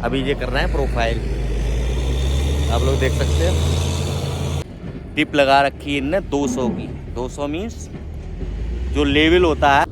अभी ये कर रहे हैं प्रोफाइल, आप लोग देख सकते हो। टिप लगा रखी है इनने 200 की। 200 मीन्स जो लेवल होता है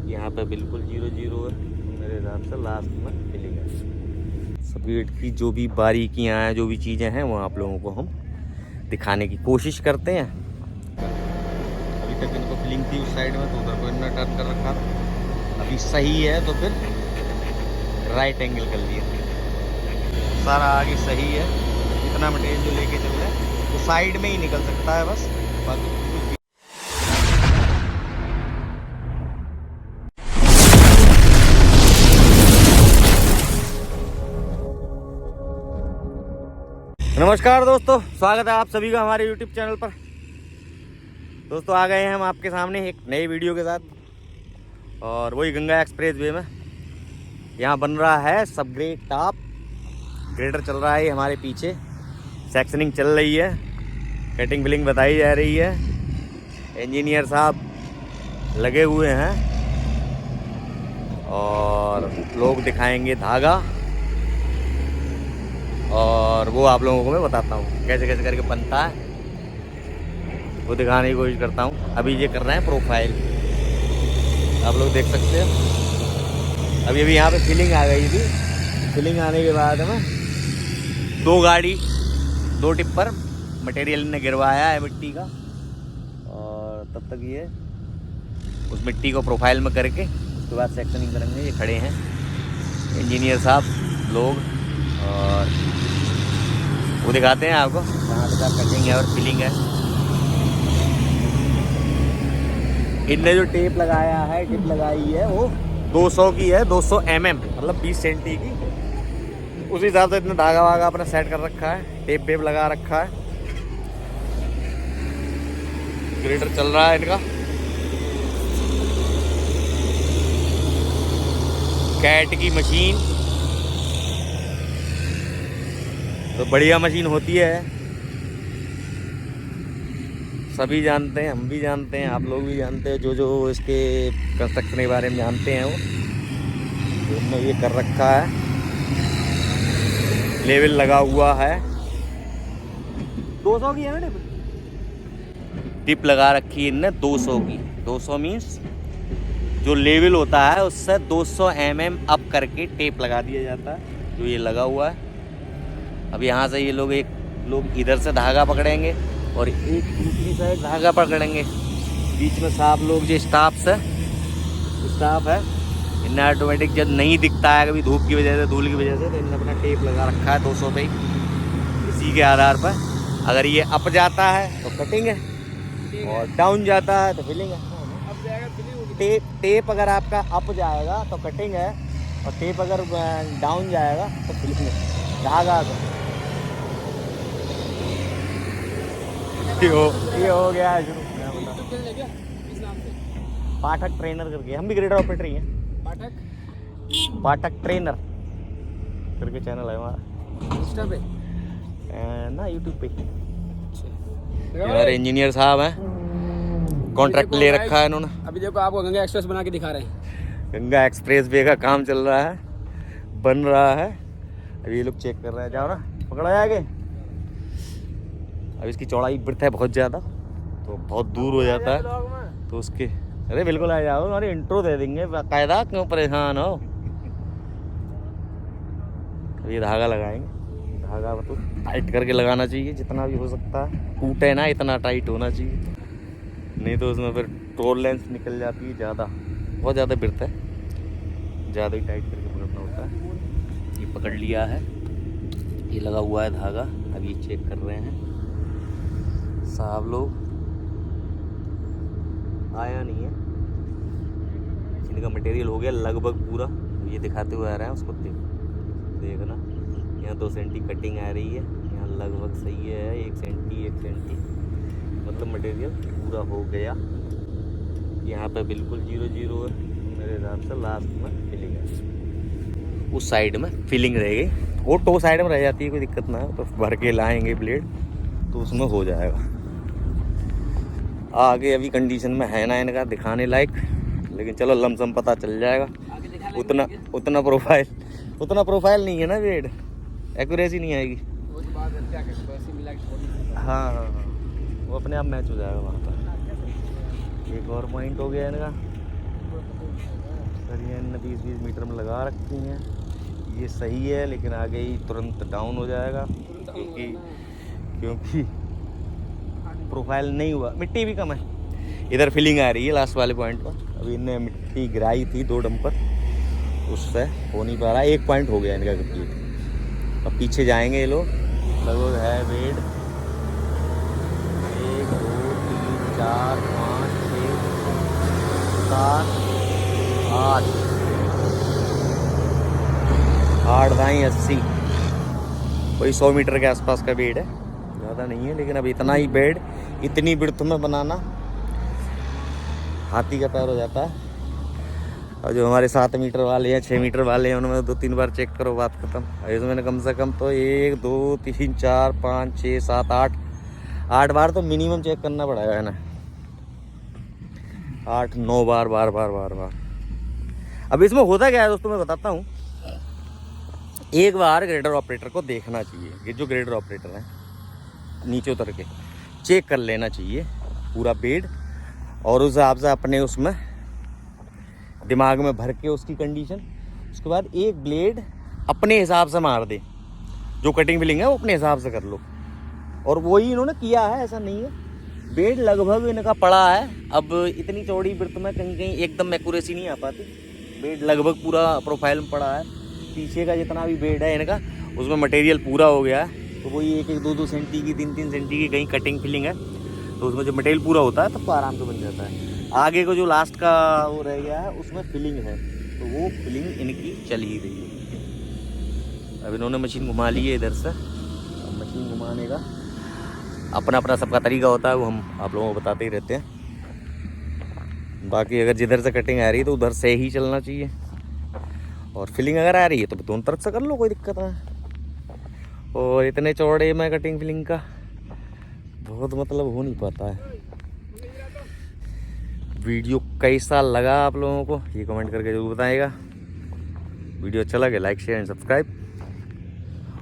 यहाँ पे बिल्कुल 0-0 है। मेरे हिसाब से लास्ट में फिलिंग है। स्पीड की जो भी बारीकियाँ हैं, जो भी चीज़ें हैं, वो आप लोगों को हम दिखाने की कोशिश करते हैं। अभी तक इनको फिलिंग थी उस साइड में, तो उधर को इन्होंने टर्न कर रखा था। अभी सही है तो फिर राइट एंगल कर लिया। सारा आगे सही है। इतना मटेरियल जो लेके चल रहे हैं तो साइड में ही निकल सकता है बस, बाकी कुछ भी। नमस्कार दोस्तों, स्वागत है आप सभी का हमारे YouTube चैनल पर। दोस्तों आ गए हैं हम आपके सामने एक नई वीडियो के साथ, और वही गंगा एक्सप्रेस वे में यहाँ बन रहा है सब ग्रेड टॉप। ग्रेडर चल रहा है हमारे पीछे, सेक्शनिंग चल रही है, कटिंग फिलिंग बताई जा रही है। इंजीनियर साहब लगे हुए हैं और लोग दिखाएंगे धागा, और वो आप लोगों को मैं बताता हूँ कैसे कैसे करके बनता है, वो दिखाने की कोशिश करता हूँ। अभी ये कर रहे हैं प्रोफाइल, आप लोग देख सकते हो। अभी अभी यहाँ पे फिलिंग आ गई थी। फिलिंग आने के बाद में दो टिप्पर मटेरियल ने गिरवाया है मिट्टी का, और तब तक ये उस मिट्टी को प्रोफाइल में करके उसके बाद सेक्शनिंग करेंगे। ये खड़े हैं इंजीनियर साहब लोग, और वो दिखाते हैं आपको कहाँ तक कटिंग है और फिलिंग है। इनने जो टेप लगाया है, टिप लगाई है वो 200 की है, 200 mm मतलब 20 सेंटी की। उस हिसाब से इतना धागा वागा अपना सेट कर रखा है, टेप वेप लगा रखा है। ग्रेडर चल रहा है इनका, कैट की मशीन तो बढ़िया मशीन होती है, सभी जानते हैं, हम भी जानते हैं, आप लोग भी जानते हैं। जो इसके कंस्ट्रक्शन के बारे में जानते हैं वो इनने ये कर रखा है, लेवल लगा हुआ है। 200 की है ना टिप लगा रखी है इनने 200 की। 200 मीन्स जो लेवल होता है उससे 200 mm अप करके टेप लगा दिया जाता है, जो ये लगा हुआ है। अब यहाँ से ये लोग इधर से धागा पकड़ेंगे और एक दूसरी साइड धागा पकड़ेंगे। बीच में साहब लोग जो स्टाफ है इन्हें ऑटोमेटिक जब नहीं दिखता है कभी धूप की वजह से, धूल की वजह से, तो इन्हें अपना टेप लगा रखा है 200 पे ही। इसी के आधार पर अगर ये अप जाता है तो कटिंग है, और डाउन जाता है तो फिलिंग है। टेप अगर आपका अप जाएगा तो कटिंग है, और टेप अगर डाउन जाएगा तो फिलिंग है। धागा ये हो गया है शुरू। पाठक ट्रेनर करके, हम भी ग्रेडर ऑपरेटर ही हैं। पाठक ट्रेनर करके चैनल है हमारा, इंस्टा पे ना, यूट्यूब पे। हमारे इंजीनियर साहब हैं, कॉन्ट्रैक्ट ले रखा है इन्होंने। अभी देखो आपको गंगा एक्सप्रेस बना के दिखा रहे हैं। गंगा एक्सप्रेस वे का काम चल रहा है, बन रहा है। अभी ये लोग चेक कर रहे हैं। जाओ ना, पकड़ा जाएगा। अब इसकी चौड़ाई बढ़ता है बहुत ज़्यादा, तो बहुत दूर हो जाता है, तो उसके अरे बिल्कुल आ जाओ, हमारी इंट्रो दे देंगे बाकायदा, क्यों परेशान हो। अब ये धागा लगाएंगे, धागा मतलब टाइट करके लगाना चाहिए जितना भी हो सकता है, टूटे ना इतना टाइट होना चाहिए, नहीं तो उसमें फिर टॉलरेंस निकल जाती है ज़्यादा, बहुत ज़्यादा बिरता है, ज़्यादा ही टाइट करके पकड़ना होता है। ये पकड़ लिया है, ये लगा हुआ है धागा। अब ये चेक कर रहे हैं साहब लोग, आया नहीं है, इनका मटेरियल हो गया लगभग पूरा। ये दिखाते हुए आ रहा है उसको, देखना यहाँ 2 सेंटी कटिंग आ रही है, यहाँ लगभग सही है 1 सेंटी मतलब मटेरियल पूरा हो गया। यहाँ पे बिल्कुल 0-0 है। मेरे हिसाब से लास्ट में फिलिंग है, उस साइड में फिलिंग रहेगी, वो टो साइड में रह जाती है, कोई दिक्कत ना है, तो भर के लाएंगे ब्लेड तो उसमें हो जाएगा। आगे अभी कंडीशन में है ना इनका दिखाने लायक, लेकिन चलो लमसम पता चल जाएगा। उतना प्रोफाइल नहीं है ना बेड, एक्यूरेसी नहीं आएगी। वो तो बात है, क्या करें, तो ऐसे मिला के छोड़ नहीं सकते। हाँ, वो अपने आप मैच हो जाएगा वहाँ पर। एक और पॉइंट हो गया इनका सर, ये 20-20 मीटर में लगा रखी हैं, ये सही है, लेकिन आगे ही तुरंत डाउन हो जाएगा क्योंकि प्रोफाइल नहीं हुआ, मिट्टी भी कम है। इधर फिलिंग आ रही है लास्ट वाले पॉइंट पर, अभी इनने मिट्टी गिराई थी 2 डंपर, उससे हो नहीं पा रहा। 1 पॉइंट हो गया इनका कंप्लीट। अब पीछे जाएंगे ये लोग, लगभग है वेट 1 2 3 4 5 6 7 8 दाई 80, वही 100 मीटर के आसपास का बेड है, ज़्यादा नहीं है। लेकिन अब इतना ही बेड इतनी बिर्थ में बनाना हाथी का पैर हो जाता है। और जो हमारे 7 मीटर वाले हैं 6 मीटर वाले हैं उनमें 2-3 बार चेक करो, बात खत्म। इसमें कम से कम तो 1 2 3 4 5 6 7 8 बार तो मिनिमम चेक करना पड़ेगा ना, 8-9 बार बार। अब इसमें होता क्या है दोस्तों, मैं बताता हूँ। एक बार ग्रेडर ऑपरेटर को देखना चाहिए, ये जो ग्रेडर ऑपरेटर है नीचे उतर के चेक कर लेना चाहिए पूरा बेड, और उस हिसाब से अपने उसमें दिमाग में भर के उसकी कंडीशन, उसके बाद एक ब्लेड अपने हिसाब से मार दे, जो कटिंग फिलिंग है वो अपने हिसाब से कर लो। और वही इन्होंने किया है, ऐसा नहीं है। बेड लगभग इनका पड़ा है, अब इतनी चौड़ी बिर्थ में कहीं कहीं एकदम एक्यूरेसी नहीं आ पाती। बेड लगभग पूरा प्रोफाइल में पड़ा है। पीछे का जितना भी बेड है इनका, उसमें मटेरियल पूरा हो गया है, तो वही 1-1 2-2 सेंटी की 3-3 सेंटी की कहीं कटिंग फिलिंग है, तो उसमें जो मटेरियल पूरा होता है तब तो आराम से बन जाता है। आगे को जो लास्ट का वो रह गया है उसमें फिलिंग है, तो वो फिलिंग इनकी चल ही रही है। अब इन्होंने मशीन घुमा ली है इधर से, अब मशीन घुमाने का अपना अपना सबका तरीका होता है, वो हम आप लोगों को बताते ही रहते हैं। बाकी अगर जिधर से कटिंग आ रही है तो उधर से ही चलना चाहिए, और फिलिंग अगर आ रही है तो दोनों तरफ से कर लो, कोई दिक्कत नहीं। और इतने चौड़े में कटिंग फिलिंग का बहुत मतलब हो नहीं पाता है। वीडियो कैसा लगा आप लोगों को ये कमेंट करके जरूर बताइएगा। वीडियो अच्छा लगे लाइक शेयर एंड सब्सक्राइब।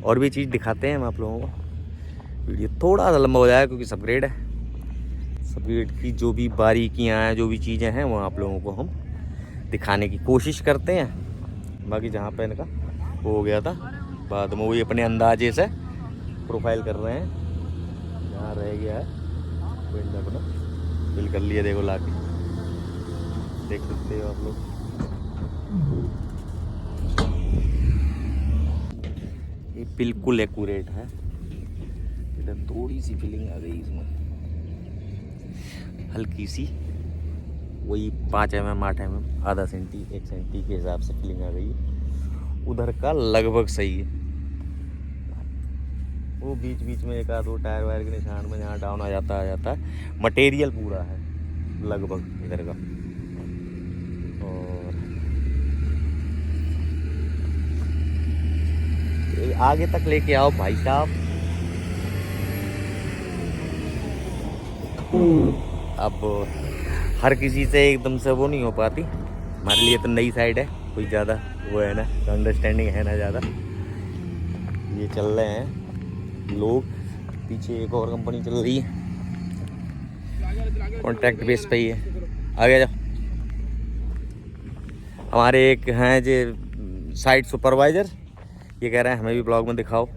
और भी चीज़ दिखाते हैं हम आप लोगों को। वीडियो थोड़ा सा लंबा हो जाएगा क्योंकि सबग्रेड है, सबग्रेड की जो भी बारीकियाँ हैं, जो भी चीज़ें हैं, वो आप लोगों को हम दिखाने की कोशिश करते हैं। बाकी जहाँ पे इनका वो हो गया था, बाद में वही अपने अंदाजे से प्रोफाइल कर रहे हैं। यहाँ रह गया है बेल्ट अपना फिल कर लिया, देखो लाके देख सकते हो आप लोग। ये बिल्कुल एक्यूरेट है, इधर थोड़ी सी फिलिंग आ गई इसमें, हल्की सी, वही 5 mm 8 mm आधा सेंटी 1 सेंटी के हिसाब से फिलिंग आ गई है। उधर का लगभग सही है, वो बीच बीच में 1-2 टायर वायर के निशान में जहाँ डाउन आ जाता है। मटेरियल पूरा है लगभग इधर का। और आगे तक लेके आओ भाई साहब। अब हर किसी से एकदम से वो नहीं हो पाती, हमारे लिए तो नई साइड है, कोई ज़्यादा वो है ना, अंडरस्टैंडिंग है ना ज़्यादा। ये चल रहे हैं लोग, पीछे एक और कंपनी चल रही है, कॉन्ट्रैक्ट बेस पे ही है। आगे जाओ। हमारे एक हैं जो साइट सुपरवाइज़र, ये कह रहे हैं हमें भी ब्लॉग में दिखाओ।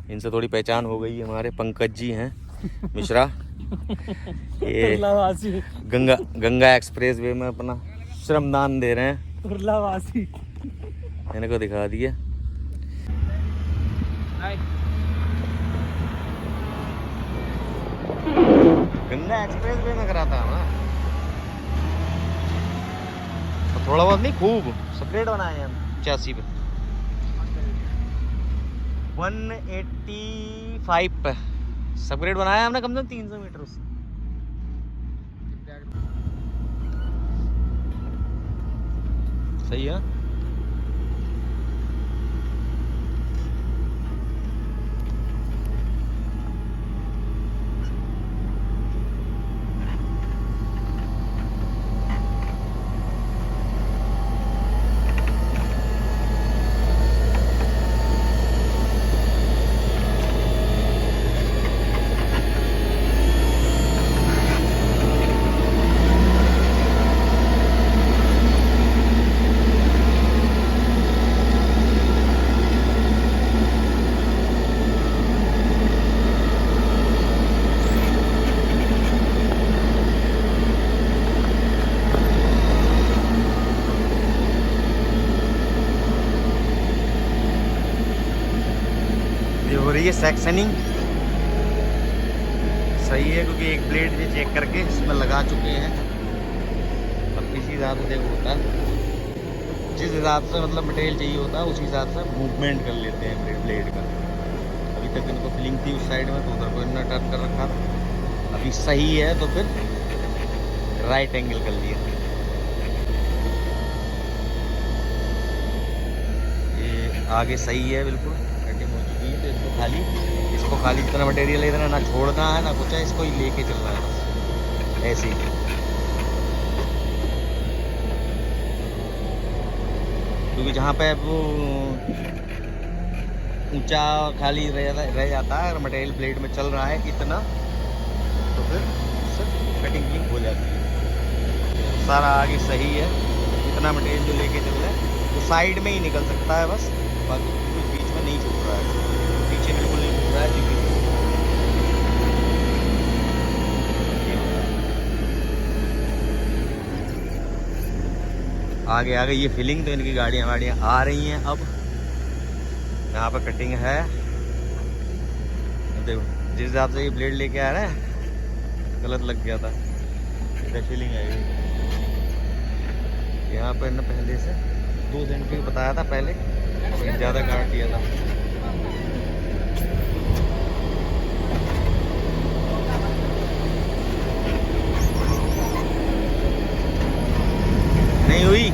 इनसे थोड़ी पहचान हो गई, हमारे पंकज जी हैं मिश्रा, ये गंगा एक्सप्रेस वे में अपना श्रमदान दे रहे हैं। इनको दिखा दिया। गंगा एक्सप्रेस वे में कराता है ना, तो थोड़ा बहुत नहीं, खूब सेपरेट बनाए हैं हम 85 पे 185 पे सबग्रेड बनाया हमने, कम से कम 300 मीटर उससे। सही है। रही है सेक्शनिंग। सही है क्योंकि एक ब्लेड ये चेक करके इसमें लगा चुके हैं। अब इसी हिसाब से देखो होता है, जिस हिसाब से मतलब मटेरियल चाहिए होता है उस हिसाब से मूवमेंट कर लेते हैं ब्लेड का। अभी तक इनको फिलिंग थी उस साइड में तो उधर को इन्होंने टर्न कर रखा था। अभी सही है तो फिर राइट एंगल कर लिया। ये आगे सही है, बिल्कुल कटिंग हो चुकी है। तो इसको खाली इतना मटेरियल इतना ना छोड़ना है ना कुछ है, इसको ही लेके चलना है बस ऐसे ही। क्योंकि जहाँ पे वो ऊंचा खाली रह जाता है, अगर मटेरियल प्लेट में चल रहा है इतना तो फिर कटिंग हो जाती है। सारा आगे सही है, इतना मटेरियल जो लेके चल रहा है तो साइड में ही निकल सकता है बस, बाकी कुछ बीच में नहीं छूट रहा है, पीछे बिल्कुल नहीं छूट रहा है क्योंकि आगे आगे ये फिलिंग तो इनकी गाड़ियाँ आ रही हैं। अब यहाँ पर कटिंग है, देखो जिस हिसाब से ये ब्लेड लेके आ रहे हैं गलत लग गया था, इधर फिलिंग आएगी। यहाँ पर ना पहले से 2 सेंटी बताया था पहले, ज़्यादा काट दिया था। नहीं हुई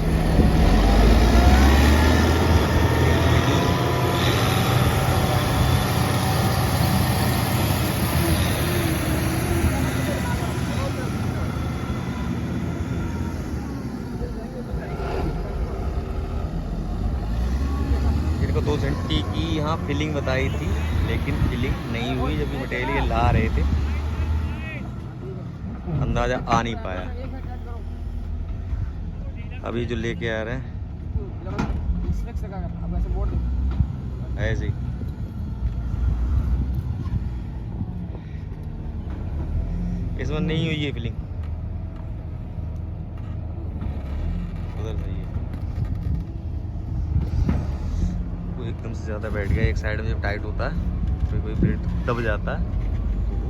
इनको 2 सेंटी की यहाँ फिलिंग बताई थी, लेकिन फिलिंग नहीं हुई। जब भी मटेरियल ला रहे थे अंदाजा आ नहीं पाया। अभी जो लेके आ रहे हैं ऐसे ही इसमें नहीं हुई है फिलिंग, उधर सही है। वो एकदम से ज़्यादा बैठ गया एक साइड में, जब टाइट होता है तो कोई ब्लेड दब जाता है तो वो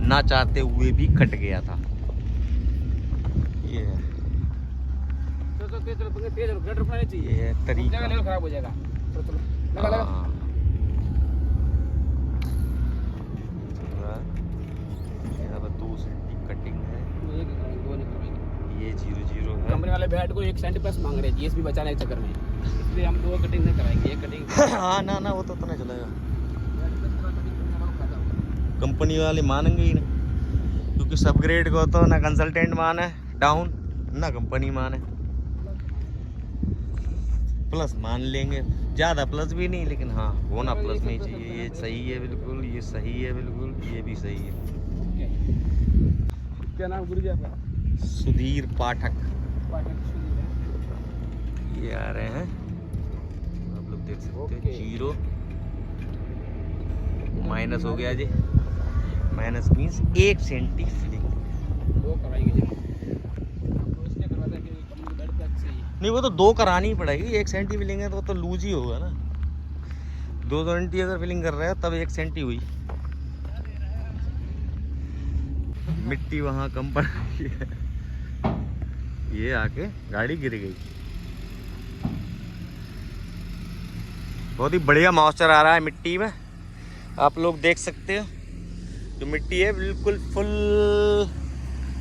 ना चाहते हुए भी कट गया था। ये है ये है तरीका। खराब हो जाएगा। लगा लगा। यहाँ पर 2 सेंटी कटिंग है, ये 0 है। कंपनी वाले बैट को 1 सेंटी प्लस मांग रहे हैं जीएसबी बचाने के चक्कर में, इसलिए हम 2 कटिंग नहीं कराएंगे, 1 कटिंग। हाँ ना वो तो उतना चलेगा, कंपनी वाले मानेंगे ही नहीं, क्योंकि सब ग्रेड को तो ना कंसल्टेंट माने डाउन ना कंपनी माने, प्लस मान लेंगे, ज़्यादा प्लस भी नहीं लेकिन हाँ होना प्लस में ही चाहिए। ये सही है बिल्कुल, ये सही है बिल्कुल, ये भी सही है। क्या नाम गुरुजी आपका? सुधीर पाठक। सुधीर है। ये आ रहे हैं, आप लोग देख सकते हैं 0 माइनस हो गया जी, माइनस मीन्स 1 सेंटी फिलिंग। 2 कराएंगे नहीं वो तो 2 करानी ही पड़ेगी, 1 सेंटी फिलिंग है तो लूज ही होगा ना। 2 सेंटी अगर फिलिंग कर रहे हैं तब 1 सेंटी हुई। मिट्टी वहाँ कम पड़ रही है, ये आके गाड़ी गिर गई। बहुत ही बढ़िया मॉइस्चर आ रहा है मिट्टी में, आप लोग देख सकते हो। जो मिट्टी है बिल्कुल फुल,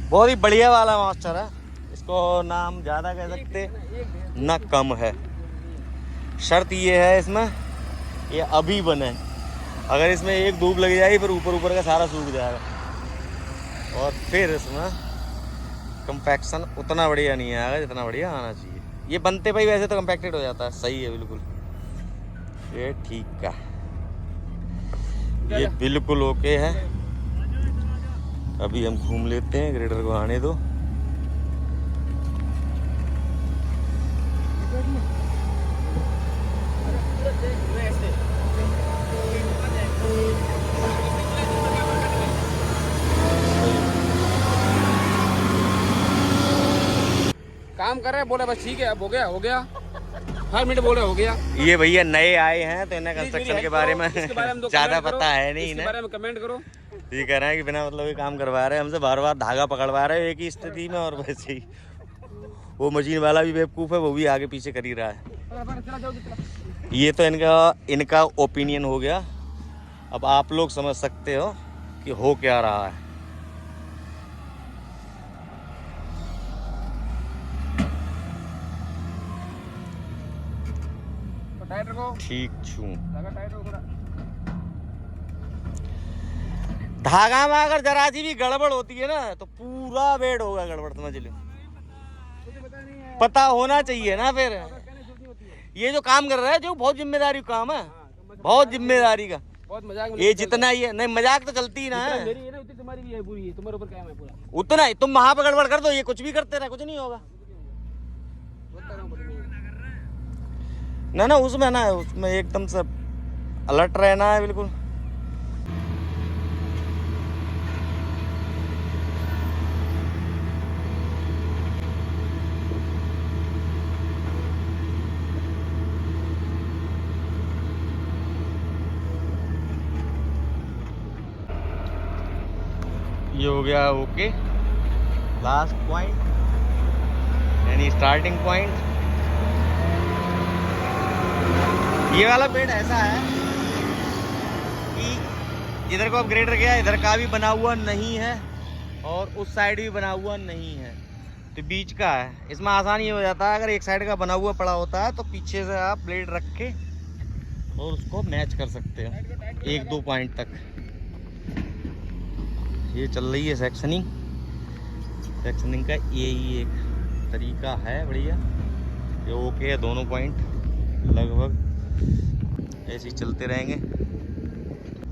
बहुत ही बढ़िया वाला मॉइस्चर है। इसको नाम ज़्यादा कह सकते ना कम है। शर्त ये है इसमें, ये अभी बने, अगर इसमें एक धूप लग जाएगी फिर ऊपर का सारा सूख जाएगा, और फिर इसमें कंपैक्शन उतना बढ़िया नहीं आएगा जितना बढ़िया आना चाहिए। ये बनते भाई वैसे तो कंपैक्टेड हो जाता है, सही है बिल्कुल, ये ठीक है, ये बिल्कुल ओके है। अभी हम घूम लेते हैं, ग्रेडर को आने दो। काम कर रहे हैं, बोले बस ठीक है, अब हो गया 5 मिनट बोल रहे हो गया। ये भैया नए आए हैं तो इन्हें कंस्ट्रक्शन के बारे में इसके बारे में दो ज्यादा comment करो, पता है नहीं इसके इन्हें। बारे में कमेंट करो। ये कह रहे हैं कि बिना मतलब ये काम करवा रहे हैं हमसे, बार बार धागा पकड़वा रहे हैं एक ही स्थिति में, और वैसे ही वो मशीन वाला भी बेवकूफ़ है, वो भी आगे पीछे कर ही रहा है। ये तो इनका ओपिनियन हो गया। अब आप लोग समझ सकते हो कि हो क्या रहा है। तो टाइट रखो, ठीक छू धागा टाइट रखो थोड़ा। धागा में अगर जरा सी भी गड़बड़ होती है ना तो पूरा बेड होगा गड़बड़, समझ लो। पता होना चाहिए ना फिर। ये जो काम कर रहा है जो बहुत जिम्मेदारी का काम है, बहुत जिम्मेदारी का। बहुत मजाक में ये जितना ही है, नहीं मजाक तो चलती ही ना है। मेरी है ना उतनी तुम्हारी भी है, पूरी तुम्हारे ऊपर काम है पूरा। उतना ही तुम वहां पे गड़बड़ कर दो, ये कुछ भी करते रहे, कुछ नहीं होगा। ना उसमें ना, उसमें एकदम से अलर्ट रहना है बिल्कुल। ये हो गया ओके, लास्ट पॉइंट यानी स्टार्टिंग पॉइंट। ये वाला बेड ऐसा है कि इधर को अपग्रेडर गया, इधर का भी बना हुआ नहीं है और उस साइड भी बना हुआ नहीं है, तो बीच का है। इसमें आसानी हो जाता है, अगर एक साइड का बना हुआ पड़ा होता है तो पीछे से आप ब्लेड रख के और उसको मैच कर सकते हो 1-2 पॉइंट तक। ये चल रही है सेक्शनिंग का यही एक तरीका है बढ़िया। ये ओके है, दोनों पॉइंट लगभग ऐसे ही चलते रहेंगे।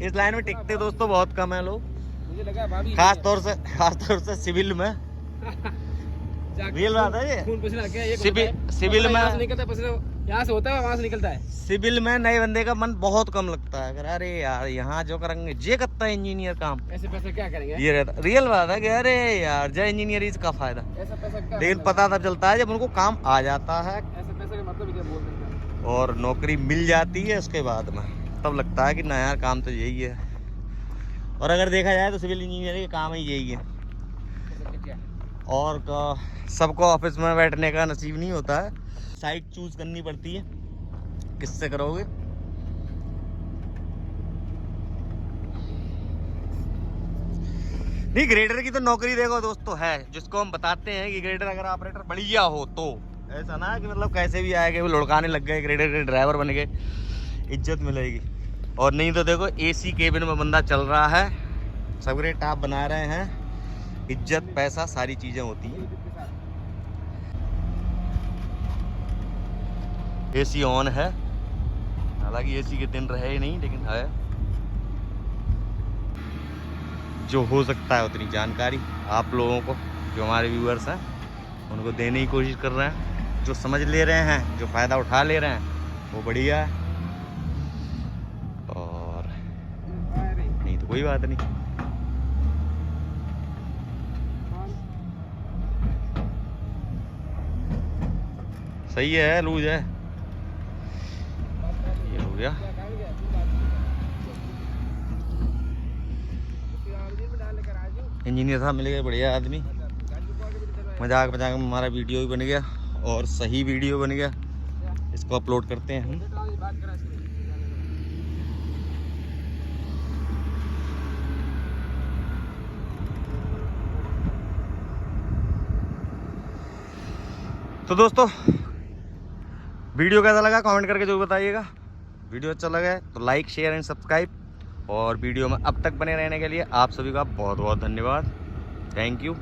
इस लाइन में टिकते दोस्तों बहुत कम है लोग, मुझे लगा भाभी खास तौर से सिविल में। रियल बात है ये, खून पसीना क्या ये सिविल में यहाँ से निकलता है पसीना, यहाँ से होता है वहाँ से निकलता है। सिविल में नए बंदे का मन बहुत कम लगता है, अगर अरे यार यहाँ जो करेंगे जे करता है इंजीनियर काम, ऐसे पैसे क्या करेंगे, ये रहता। रियल बात है कि अरे यार जय इंजीनियर इसका फायदा, ऐसा पैसा क्या, लेकिन पता तब चलता है जब उनको काम आ जाता है ऐसे पैसे का मतलब क्या बोल सकते हैं। और नौकरी मिल जाती है उसके बाद में, तब लगता है कि ना यार काम तो यही है। और अगर देखा जाए तो सिविल इंजीनियरिंग का काम ही यही है। और सबको ऑफिस में बैठने का नसीब नहीं होता है, साइट चूज करनी पड़ती है किससे करोगे। नहीं ग्रेडर की तो नौकरी देखो दोस्तों है, जिसको हम बताते हैं कि ग्रेडर अगर ऑपरेटर बढ़िया हो तो ऐसा ना कि मतलब कैसे भी आएगा वो लुढ़काने लग गए, ग्रेडर के ड्राइवर बन गए, इज्जत मिलेगी। और नहीं तो देखो एसी केबिन में बंदा चल रहा है, सगरे टाप बना रहे हैं, इज्जत पैसा सारी चीजें होती हैं। एसी ऑन है, हालांकि एसी के दिन रहे ही नहीं, लेकिन है। जो हो सकता है उतनी जानकारी आप लोगों को, जो हमारे व्यूअर्स हैं उनको देने की कोशिश कर रहे हैं। जो समझ ले रहे हैं, जो फ़ायदा उठा ले रहे हैं वो बढ़िया है, और नहीं तो कोई बात नहीं। सही है, लूज है, ये हो गया। इंजीनियर साहब मिल गए, बढ़िया आदमी, मजाक में हमारा वीडियो भी बन गया और सही वीडियो बन गया। इसको अपलोड करते हैं हम। तो दोस्तों वीडियो कैसा लगा कमेंट करके जरूर बताइएगा। वीडियो अच्छा लगा है तो लाइक शेयर एंड सब्सक्राइब, और वीडियो में अब तक बने रहने के लिए आप सभी का बहुत बहुत धन्यवाद। Thank you.